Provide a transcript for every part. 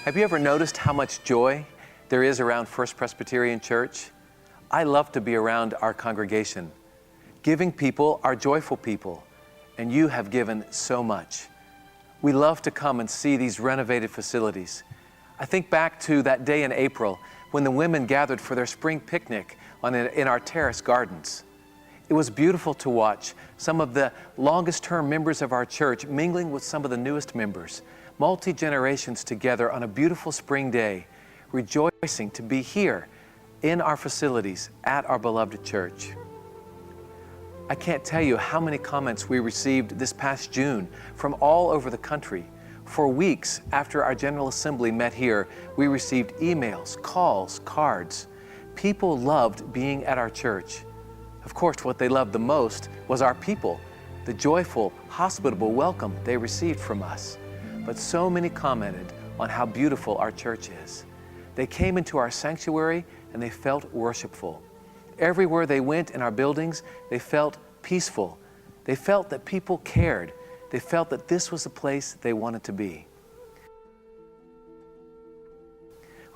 Have you ever noticed how much joy there is around First Presbyterian Church? I love to be around our congregation. Giving people are joyful people, and you have given so much. We love to come and see these renovated facilities. I think back to that day in April when the women gathered for their spring picnic in our terrace gardens. It was beautiful to watch some of the longest-term members of our church mingling with some of the newest members, multi-generations together on a beautiful spring day, rejoicing to be here in our facilities at our beloved church. I can't tell you how many comments we received this past June from all over the country. For weeks after our General Assembly met here, we received emails, calls, cards. People loved being at our church. Of course, what they loved the most was our people, the joyful, hospitable welcome they received from us. But so many commented on how beautiful our church is. They came into our sanctuary and they felt worshipful. Everywhere they went in our buildings, they felt peaceful. They felt that people cared. They felt that this was the place they wanted to be.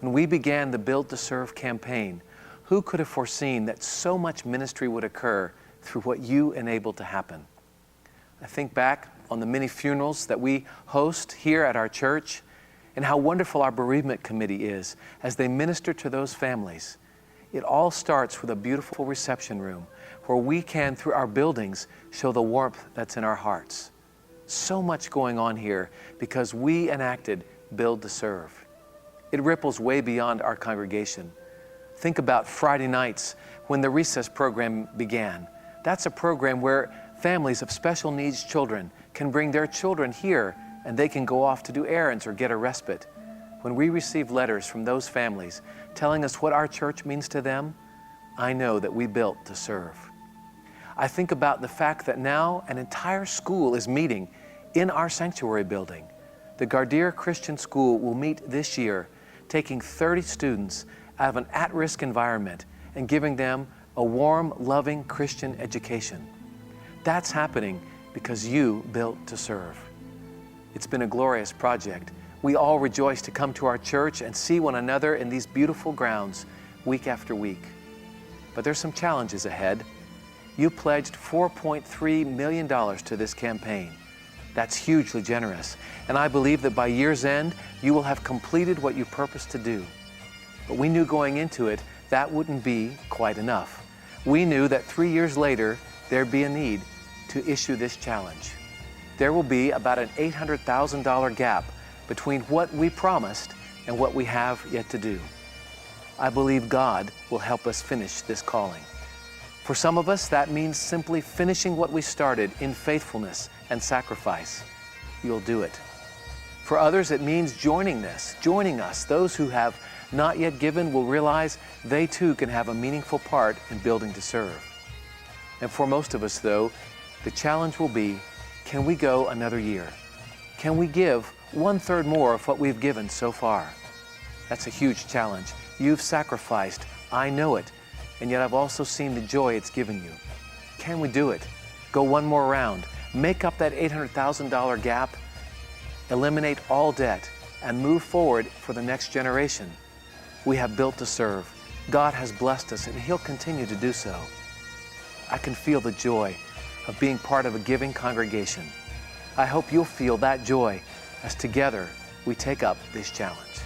When we began the Build to Serve campaign, who could have foreseen that so much ministry would occur through what you enabled to happen? I think back on the many funerals that we host here at our church and how wonderful our bereavement committee is as they minister to those families. It all starts with a beautiful reception room where we can, through our buildings, show the warmth that's in our hearts. So much going on here because we enacted Build to Serve. It ripples way beyond our congregation. Think about Friday nights when the recess program began. That's a program where families of special needs children can bring their children here and they can go off to do errands or get a respite. When we receive letters from those families telling us what our church means to them, I know that we built to serve. I think about the fact that now an entire school is meeting in our sanctuary building. The Gardere Christian School will meet this year, taking 30 students out of an at-risk environment and giving them a warm, loving Christian education. That's happening because you built to serve. It's been a glorious project. We all rejoice to come to our church and see one another in these beautiful grounds week after week. But there's some challenges ahead. You pledged $4.3 million to this campaign. That's hugely generous, and I believe that by year's end, you will have completed what you purposed to do. But we knew going into it that wouldn't be quite enough. We knew that 3 years later, there'd be a need to issue this challenge. There will be about an $800,000 gap between what we promised and what we have yet to do. I believe God will help us finish this calling. For some of us, that means simply finishing what we started in faithfulness and sacrifice. You'll do it. For others, it means joining us. Those who have not yet given will realize they too can have a meaningful part in building to serve. And for most of us, though, the challenge will be, can we go another year? Can we give 1/3 more of what we've given so far? That's a huge challenge. You've sacrificed, I know it, and yet I've also seen the joy it's given you. Can we do it? Go one more round, make up that $800,000 gap, eliminate all debt, and move forward for the next generation. We have built to serve. God has blessed us, and He'll continue to do so. I can feel the joy of being part of a giving congregation. I hope you'll feel that joy as together we take up this challenge.